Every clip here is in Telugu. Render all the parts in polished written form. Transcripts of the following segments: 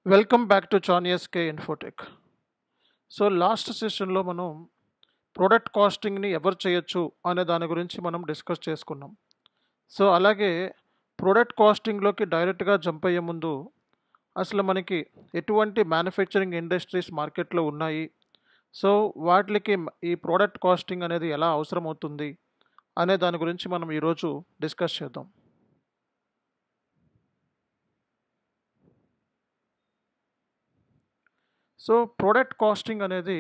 వెల్కమ్ బ్యాక్ టు చానియస్కే ఇన్ఫోటెక్. సో లాస్ట్ సెషన్లో మనం ప్రోడక్ట్ కాస్టింగ్ని ఎవరు చేయొచ్చు అనే దాని గురించి మనం డిస్కస్ చేసుకున్నాం. సో అలాగే ప్రోడక్ట్ కాస్టింగ్లోకి డైరెక్ట్గా జంప్ అయ్యే ముందు అసలు మనకి ఎటువంటి మ్యానుఫ్యాక్చరింగ్ ఇండస్ట్రీస్ మార్కెట్లో ఉన్నాయి, సో వాటికి ఈ ప్రోడక్ట్ కాస్టింగ్ అనేది ఎలా అవసరం అవుతుంది అనే దాని గురించి మనం ఈరోజు డిస్కస్ చేద్దాం. సో ప్రోడక్ట్ కాస్టింగ్ అనేది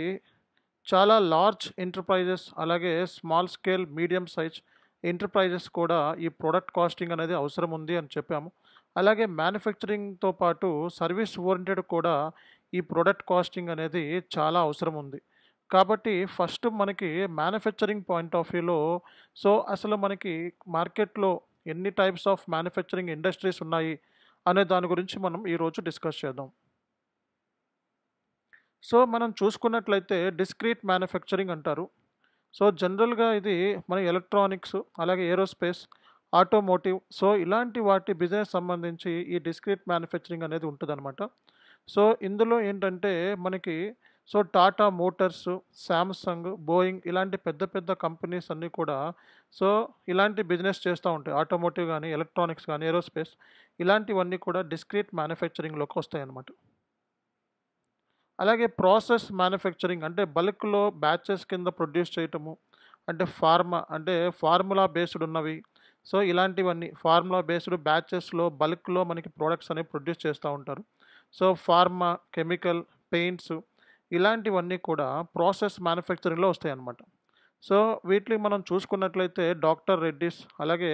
చాలా లార్జ్ ఎంటర్ప్రైజెస్, అలాగే small scale medium size enterprises కూడా ఈ ప్రోడక్ట్ కాస్టింగ్ అనేది అవసరం ఉంది అని చెప్పాము. అలాగే మ్యానుఫ్యాక్చరింగ్తో పాటు సర్వీస్ ఓరియంటెడ్ కూడా ఈ ప్రోడక్ట్ కాస్టింగ్ అనేది చాలా అవసరం ఉంది. కాబట్టి ఫస్ట్ మనకి మ్యానుఫ్యాక్చరింగ్ పాయింట్ ఆఫ్ వ్యూలో సో అసలు మనకి మార్కెట్లో ఎన్ని టైప్స్ ఆఫ్ మ్యానుఫ్యాక్చరింగ్ ఇండస్ట్రీస్ ఉన్నాయి అనే దాని గురించి మనం ఈరోజు డిస్కస్ చేద్దాం. సో మనం చూసుకున్నట్లయితే డిస్క్రీట్ మ్యానుఫ్యాక్చరింగ్ అంటారు. సో జనరల్గా ఇది మన ఎలక్ట్రానిక్స్, అలాగే ఏరోస్పేస్, ఆటోమోటివ్, సో ఇలాంటి వాటి బిజినెస్ సంబంధించి ఈ డిస్క్రీట్ మ్యానుఫ్యాక్చరింగ్ అనేది ఉంటుందన్నమాట. సో ఇందులో ఏంటంటే మనకి so Tata Motors, Samsung, Boeing ఇలాంటి పెద్ద పెద్ద కంపెనీస్ అన్నీ కూడా సో ఇలాంటి బిజినెస్ చేస్తూ ఉంటాయి. ఆటోమోటివ్ కానీ, ఎలక్ట్రానిక్స్ కానీ, ఏరోస్పేస్ ఇలాంటివన్నీ కూడా డిస్క్రీట్ మ్యానుఫ్యాక్చరింగ్లోకి వస్తాయి అన్నమాట. అలాగే ప్రాసెస్ మ్యానుఫ్యాక్చరింగ్ అంటే బల్క్‌లో బ్యాచెస్ కింద ప్రొడ్యూస్ చేయటము. అంటే ఫార్ములా బేస్డ్ ఉన్నవి. సో ఇలాంటివన్నీ ఫార్ములా బేస్డ్ బ్యాచెస్‌లో బల్క్‌లో మనకి ప్రొడక్ట్స్ అనేవి ప్రొడ్యూస్ చేస్తూ ఉంటారు. సో ఫార్మా, కెమికల్, పెయింట్స్ ఇలాంటివన్నీ కూడా ప్రాసెస్ మ్యానుఫ్యాక్చరింగ్‌లో వస్తాయన్నమాట. సో వీటిని మనం చూసుకున్నట్లయితే డాక్టర్ రెడ్డీస్, అలాగే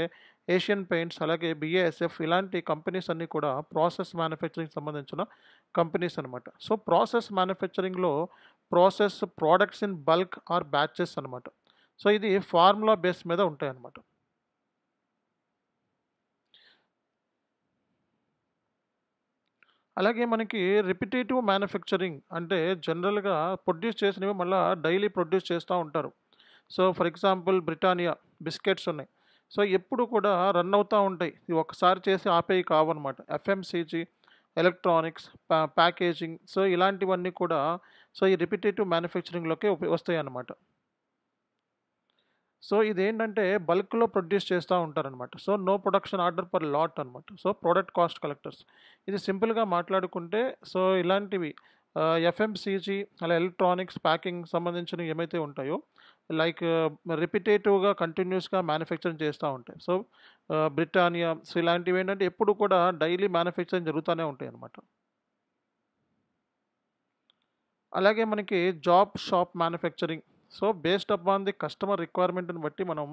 ఏషియన్ పెయింట్స్, అలాగే బిఏఎస్ఎఫ్ ఇలాంటి కంపెనీస్ అన్నీ కూడా ప్రాసెస్ మ్యానుఫ్యాక్చరింగ్ సంబంధించిన కంపెనీస్ అనమాట. సో ప్రాసెస్ మ్యానుఫ్యాక్చరింగ్లో process products in bulk or batches అనమాట. సో ఇది ఫార్ములా బేస్ మీద ఉంటాయన్నమాట. అలాగే మనకి రిపిటేటివ్ మ్యానుఫ్యాక్చరింగ్ అంటే జనరల్గా ప్రొడ్యూస్ చేసినవి మళ్ళీ డైలీ ప్రొడ్యూస్ చేస్తూ ఉంటారు. So for example Britannia biscuits ఉన్నాయి. సో ఎప్పుడు కూడా రన్ అవుతూ ఉంటాయి. ఇవి ఒక్కసారి చేసి ఆపేవి కావన్నమాట. ఎఫ్ఎంసీజీ, ఎలక్ట్రానిక్స్, ప్యాకేజింగ్, సో ఇలాంటివన్నీ కూడా సో ఈ రిపిటేటివ్ మ్యానుఫ్యాక్చరింగ్లోకి వస్తాయి అన్నమాట. సో ఇదేంటంటే బల్క్‌లో ప్రొడ్యూస్ చేస్తూ ఉంటారనమాట. So no production order per lot అనమాట. So product cost collectors. ఇది సింపుల్‌గా మాట్లాడుకుంటే సో ఇలాంటివి ఎఫ్ఎంసీజీ, అలా ఎలక్ట్రానిక్స్, ప్యాకింగ్ సంబంధించినవి ఏమైతే ఉంటాయో లైక్ రిపిటేటివ్‌గా కంటిన్యూస్‌గా మ్యానుఫ్యాక్చరింగ్ చేస్తూ ఉంటాయి. సో బ్రిటానియా, సో ఇలాంటివి ఏంటంటే ఎప్పుడు కూడా డైలీ మ్యానుఫ్యాక్చరింగ్ జరుగుతూనే ఉంటాయన్నమాట. అలాగే మనకి job shop manufacturing. So based upon the customer రిక్వైర్మెంట్‌ని బట్టి మనం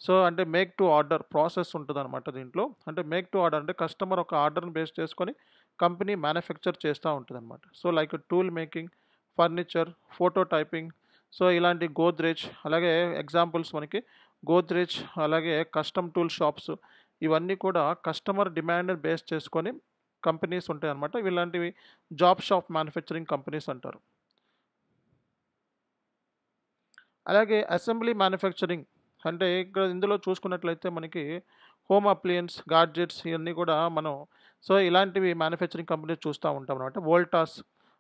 సో అంటే మేక్ టు ఆర్డర్ ప్రాసెస్ ఉంటదనమాట దీంట్లో. అంటే మేక్ టు ఆర్డర్ అంటే కస్టమర్ ఒక ఆర్డర్‌ని బేస్ చేసుకొని కంపెనీ మ్యానుఫ్యాక్చర్ చేస్తూ ఉంటదనమాట. So like tool making, furniture, photo typing, so ఇలాంటి గోద్రేజ్, అలాగే ఎగ్జాంపుల్స్ మనకి గోద్రేజ్, అలాగే కస్టమ్ టూల్ షాప్స్ ఇవన్నీ కూడా కస్టమర్ డిమాండ్‌ని బేస్ చేసుకొని కంపెనీస్ ఉంటాయన్నమాట. ఇలాంటివి జాబ్ షాప్ మ్యానుఫ్యాక్చరింగ్ కంపెనీస్ అంటారు. అలాగే అసెంబ్లీ మ్యానుఫ్యాక్చరింగ్ అంటే ఇక్కడ ఇందులో చూసుకున్నట్లయితే మనకి హోమ్ అప్లయన్స్, గాడ్జెట్స్ ఇవన్నీ కూడా మనం సో ఇలాంటివి మ్యానుఫ్యాక్చరింగ్ కంపెనీస్ చూస్తూ ఉంటాం అనమాట. వోల్టాస్,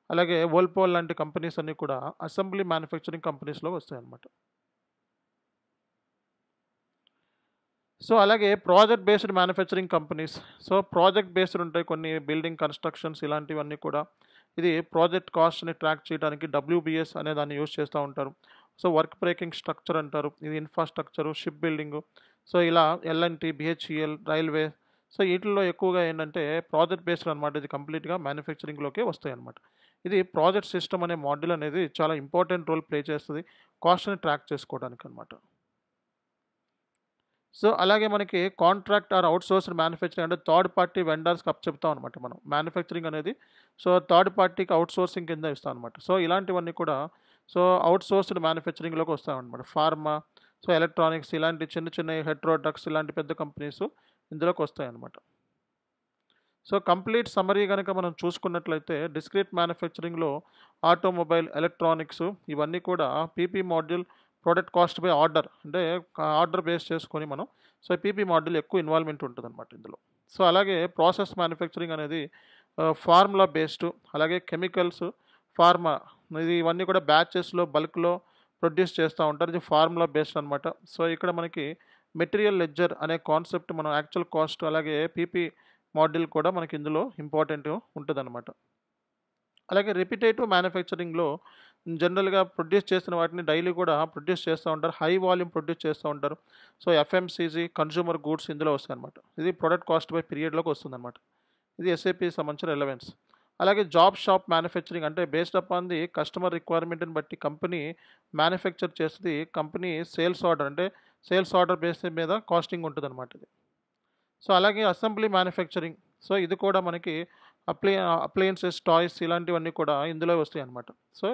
అలాగే వోల్పోల్ లాంటి కంపెనీస్ అన్నీ కూడా అసెంబ్లీ మ్యానుఫ్యాక్చరింగ్ కంపెనీస్‌లో వస్తాయన్నమాట. సో అలాగే project based manufacturing companies. So project based ఉంటాయి కొన్ని బిల్డింగ్ కన్‌స్ట్రక్షన్స్ ఇలాంటివన్నీ కూడా. ఇది ప్రాజెక్ట్ కాస్ట్‌ని ట్రాక్ చేయడానికి డబ్ల్యూబీఎస్ అనే దాన్ని యూజ్ చేస్తూ ఉంటారు. సో వర్క్ బ్రేకింగ్ స్ట్రక్చర్ అంటారు. ఇది ఇన్‌ఫ్రాస్ట్రక్చరు, షిప్ బిల్డింగు. సో ఇలా ఎల్‌ఎన్‌టీ, బీహెచ్ఈఎల్, రైల్వే, సో ఈటిల్లో ఎక్కువగా ఏంటంటే ప్రాజెక్ట్ బేస్డ్ అనమాట. ఇది కంప్లీట్‌గా మ్యానుఫ్యాక్చరింగ్‌లోకే వస్తాయన్నమాట. ఇది ప్రాజెక్ట్ సిస్టమ్ అనే మాడ్యూల్ అనేది చాలా ఇంపార్టెంట్ రోల్ ప్లే చేస్తది. కాస్ట్‌ని ట్రాక్ చేసుకోవడానికనమాట. సో అలాగే మనకి కాంట్రాక్ట్ ఆర్ అవుట్‌సోర్స్డ్ మ్యానుఫ్యాక్చరింగ్ అంటే థర్డ్ పార్టీ వెండర్స్‌కి అప్పచెప్తాం అనమాట మనం. మ్యానుఫ్యాక్చరింగ్ అనేది సో థర్డ్ పార్టీకి అవుట్‌సోర్సింగ్ కింద ఇస్తాం అనమాట. సో ఇలాంటివన్నీ కూడా సో అవుట్‌సోర్స్డ్ మ్యానుఫ్యాక్చరింగ్‌లోకి వస్తాయన్నమాట. ఫార్మా, సో ఎలక్ట్రానిక్స్ ఇలాంటి చిన్న చిన్న హెటెరోడక్స్ ఇలాంటి పెద్ద కంపెనీస్ ఇందులోకి వస్తాయన్నమాట. సో కంప్లీట్ సమ్మరీ గనక మనం చూసుకున్నట్లయితే డిస్క్రీట్ మ్యానుఫ్యాక్చరింగ్‌లో ఆటోమొబైల్, ఎలక్ట్రానిక్స్ ఇవన్నీ కూడా PP module product cost by order అంటే ఆర్డర్ బేస్ చేసుకొని మనం సో పీపీ మాడ్యూల్ ఎక్కువ ఇన్వాల్వ్‌మెంట్ ఉంటదనమాట ఇందులో. సో అలాగే ప్రాసెస్ మ్యానుఫ్యాక్చరింగ్ అనేది ఫార్ములా బేస్డ్, అలాగే కెమికల్స్, ఫార్మా, ఇవన్నీ కూడా బ్యాచెస్‌లో బల్క్‌లో ప్రొడ్యూస్ చేస్తా ఉంటారు. ఇది ఫార్ములా బేస్డ్ అనమాట. సో, ఇక్కడ మనకి మెటీరియల్ లెడ్జర్ అనే కాన్సెప్ట్ మనం యాక్చువల్ కాస్ట్ అలాగే పీపీ మాడ్యూల్ కూడా మనకి ఇందులో ఇంపార్టెంట్ ఉంటదనమాట. అలాగే రిపిటేటివ్ మ్యానుఫ్యాక్చరింగ్‌లో జనరల్‌గా ప్రొడ్యూస్ చేసిన వాటిని డైలీ కూడా ప్రొడ్యూస్ చేస్తూ ఉంటారు. హై వాల్యూమ్ ప్రొడ్యూస్ చేస్తూ ఉంటారు. సో, ఎఫ్ఎంసీజీ, కన్జ్యూమర్ గూడ్స్ ఇందులో వస్తాయన్నమాట. ఇది ప్రొడక్ట్ కాస్ట్ బై పీరియడ్‌లోకి వస్తుందన్నమాట. ఇది ఎస్ఏపీకి సంబంధించిన రిలవెన్స్. అలాగే జాబ్ షాప్ మ్యానుఫ్యాక్చరింగ్ అంటే బేస్డ్ అపాన్ ది కస్టమర్ రిక్వైర్మెంట్‌ని బట్టి కంపెనీ మ్యానుఫ్యాక్చర్ చేస్తది. కంపెనీ సేల్స్ ఆర్డర్ అంటే సేల్స్ ఆర్డర్ బేస్ మీద కాస్టింగ్ ఉంటదన్నమాట ఇది. సో, అలాగే అసెంబ్లీ మ్యానుఫ్యాక్చరింగ్. సో, ఇది కూడా మనకి అప్లయన్సెస్, టాయ్స్ ఇలాంటివన్నీ కూడా ఇందులో వస్తాయన్నమాట. సో,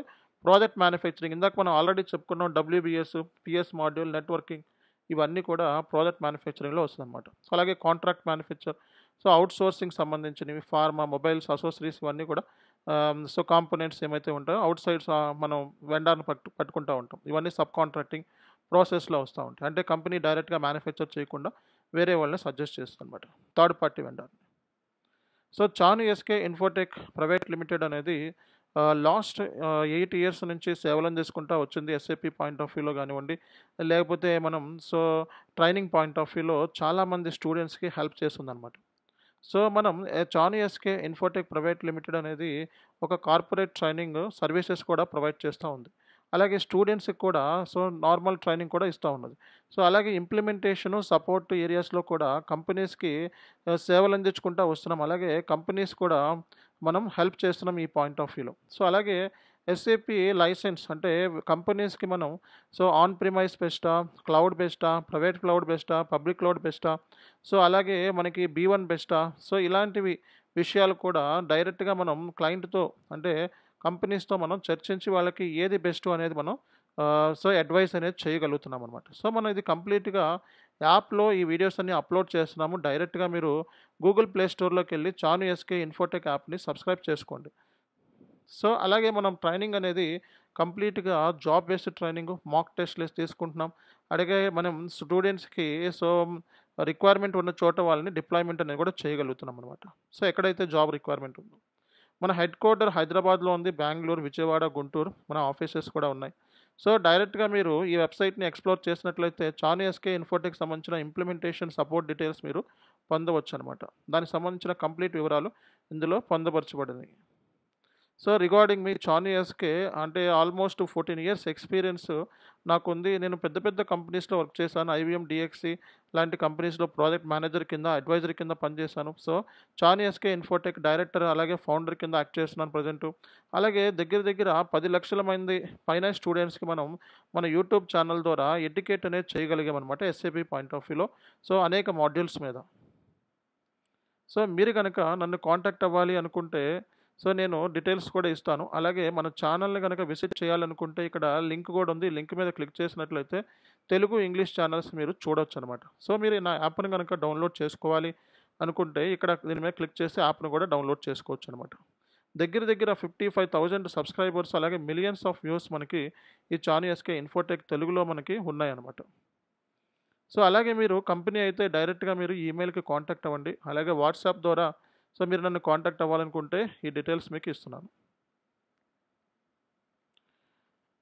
ప్రాజెక్ట్ మ్యానుఫ్యాక్చరింగ్ ఇందాక మనం ఆల్రెడీ చెప్పుకున్నాం. డబ్ల్యూబీఎస్, పిఎస్ మాడ్యూల్, నెట్వర్కింగ్ ఇవన్నీ కూడా ప్రాజెక్ట్ మ్యానుఫ్యాక్చరింగ్‌లో వస్తదన్నమాట. సో, అలాగే కాంట్రాక్ట్ మ్యానుఫ్యాక్చర్, సో, అవుట్‌సోర్సింగ్ సంబంధించినవి ఫార్మా, మొబైల్స్, అసెసరీస్ ఇవన్నీ కూడా సో, కాంపోనెంట్స్ ఏమైతే ఉంటాయో అవుట్ సైడ్స్ మనం వెండర్‌ని పట్టుకుంటా ఉంటాం. ఇవన్నీ సబ్ కాంట్రాక్టింగ్ ప్రాసెస్‌లో వస్తా ఉంటాయి. అంటే కంపెనీ డైరెక్ట్‌గా మ్యానుఫ్యాక్చర్ చేయకుండా వేరే వాళ్ళని సజెస్ట్ చేస్తుందన్నమాట. Third party vendor. So, Chanu SK Infotech private limited అనేది లాస్ట్ 8 ఇయర్స్ నుంచి సేవలందించుకుంటా వచ్చింది. ఎస్ఏపీ పాయింట్ ఆఫ్ వ్యూలో గానివ్వండి, లేకపోతే మనం సో, ట్రైనింగ్ పాయింట్ ఆఫ్ వ్యూలో చాలామంది స్టూడెంట్స్‌కి హెల్ప్ చేస్తుందన్నమాట. సో, మనం Chanu SK Infotech private limited అనేది ఒక కార్పొరేట్ ట్రైనింగ్ సర్వీసెస్ కూడా ప్రొవైడ్ చేస్తూ ఉంది. అలాగే స్టూడెంట్స్‌కి కూడా సో, నార్మల్ ట్రైనింగ్ కూడా ఇస్తా ఉన్నది. సో, అలాగే ఇంప్లిమెంటేషను, సపోర్ట్ ఏరియాస్‌లో కూడా కంపెనీస్‌కి సేవలందించుకుంటా వస్తున్నాం. అలాగే కంపెనీస్ కూడా మనం హెల్ప్ చేస్తున్నాం ఈ పాయింట్ ఆఫ్ వ్యూలో. సో, అలాగే ఎస్ఏపీ లైసెన్స్ అంటే కంపెనీస్‌కి మనం సో, ఆన్ ప్రిమైస్ బెస్టా, క్లౌడ్ బెస్టా, ప్రైవేట్ క్లౌడ్ బెస్టా, పబ్లిక్ క్లౌడ్ బెస్టా, సో, అలాగే మనకి బీ1 బెస్టా, సో, ఇలాంటివి విషయాలు కూడా డైరెక్ట్‌గా మనం క్లయింట్‌తో అంటే కంపెనీస్‌తో మనం చర్చించి వాళ్ళకి ఏది బెస్ట్ అనేది మనం సో, అడ్వైస్ అనేది చేయగలుగుతున్నామనమాట. సో, మనం ఇది కంప్లీట్‌గా యాప్‌లో ఈ వీడియోస్ అన్నీ అప్‌లోడ్ చేస్తున్నాము. డైరెక్ట్‌గా మీరు గూగుల్ ప్లే స్టోర్‌లోకెళ్ళి చాను ఎస్‌కే ఇన్ఫోటెక్ యాప్‌ని సబ్స్క్రైబ్ చేసుకోండి. సో, అలాగే మనం ట్రైనింగ్ అనేది కంప్లీట్‌గా జాబ్ బేస్డ్ ట్రైనింగ్, మాక్ టెస్ట్‌లు తీసుకుంటున్నాం. అలాగే మనం స్టూడెంట్స్‌కి సో, రిక్వైర్మెంట్ ఉన్న చోట వాళ్ళని డిప్లాయ్‌మెంట్ అనేది కూడా చేయగలుగుతున్నామనమాట. సో, ఎక్కడైతే జాబ్ రిక్వైర్మెంట్ ఉందో. మన హెడ్ క్వార్టర్ హైదరాబాద్‌లో ఉంది. బెంగుళూరు, విజయవాడ, గుంటూరు మన ఆఫీసెస్ కూడా ఉన్నాయి. సో, డైరెక్ట్‌గా మీరు ఈ వెబ్‌సైట్‌ని ఎక్స్‌ప్లోర్ చేసినట్లయితే చాను ఎస్‌కే ఇన్ఫోటెక్‌కి సంబంధించిన ఇంప్లిమెంటేషన్ సపోర్ట్ డీటెయిల్స్ మీరు పొందవచ్చనమాట. దానికి సంబంధించిన కంప్లీట్ వివరాలు ఇందులో పొందుపరచబడినాయి. సో, రిగార్డింగ్ మీ చాను ఎస్‌కే అంటే ఆల్మోస్ట్ 14 ఇయర్స్ ఎక్స్‌పీరియన్స్ నాకుంది. నేను పెద్ద పెద్ద కంపెనీస్‌లో వర్క్ చేశాను. ఐబీఎం, డీఎక్సీ లాంటి కంపెనీస్‌లో ప్రాజెక్ట్ మేనేజర్ కింద, అడ్వైజర్ కింద పనిచేశాను. So, Chanu SK Infotech director అలాగే ఫౌండర్ కింద యాక్ట్ చేస్తున్నాను ప్రెజెంటు. అలాగే దగ్గర దగ్గర 10 లక్షల మంది పైన స్టూడెంట్స్‌కి మనం మన యూట్యూబ్ ఛానల్ ద్వారా ఎడ్యుకేట్ అనేది చేయగలిగామనమాట ఎస్ఏపీ పాయింట్ ఆఫ్ వ్యూలో. సో, అనేక మాడ్యూల్స్ మీద. సో, మీరు గనక నన్ను కాంటాక్ట్ అవ్వాలి అనుకుంటే సో, నేను డీటెయిల్స్ కూడా ఇస్తాను. అలాగే మన ఛానల్‌ని గనక విజిట్ చేయాలనుకుంటే ఇక్కడ లింక్ కూడా ఉంది. లింక్ మీద క్లిక్ చేసినట్లయితే తెలుగు, ఇంగ్లీష్ ఛానల్స్ మీరు చూడొచ్చనమాట. సో, మీరు నా యాప్‌ని గనక డౌన్‌లోడ్ చేసుకోవాలి అనుకుంటే ఇక్కడ దీని మీద క్లిక్ చేసి యాప్‌ని కూడా డౌన్‌లోడ్ చేసుకోవచ్చనమాట. దగ్గర దగ్గర 55,000 సబ్స్క్రైబర్స్ అలాగే మిలియన్స్ ఆఫ్ వ్యూస్ మనకి ఈ చాను ఎస్‌కే ఇన్ఫోటెక్ తెలుగులో మనకి ఉన్నాయన్నమాట. సో, అలాగే మీరు కంపెనీ అయితే డైరెక్ట్‌గా మీరు ఈమెయిల్‌కి కాంటాక్ట్ అవ్వండి. అలాగే వాట్సాప్ ద్వారా సో, మీరు నన్ను కాంటాక్ట్ అవ్వాలనుకుంటే ఈ డీటెయిల్స్ మీకు ఇస్తున్నాను.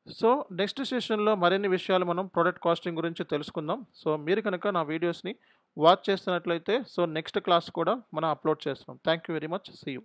సో, నెక్స్ట్ సెషన్‌లో మరిన్ని విషయాలు మనం ప్రొడక్ట్ కాస్టింగ్ గురించి తెలుసుకుందాం. సో, మీరు కనుక నా వీడియోస్‌ని వాచ్ చేస్తున్నట్లయితే సో, నెక్స్ట్ క్లాస్ కూడా మనం అప్‌లోడ్ చేస్తున్నాం. Thank you very much. See you.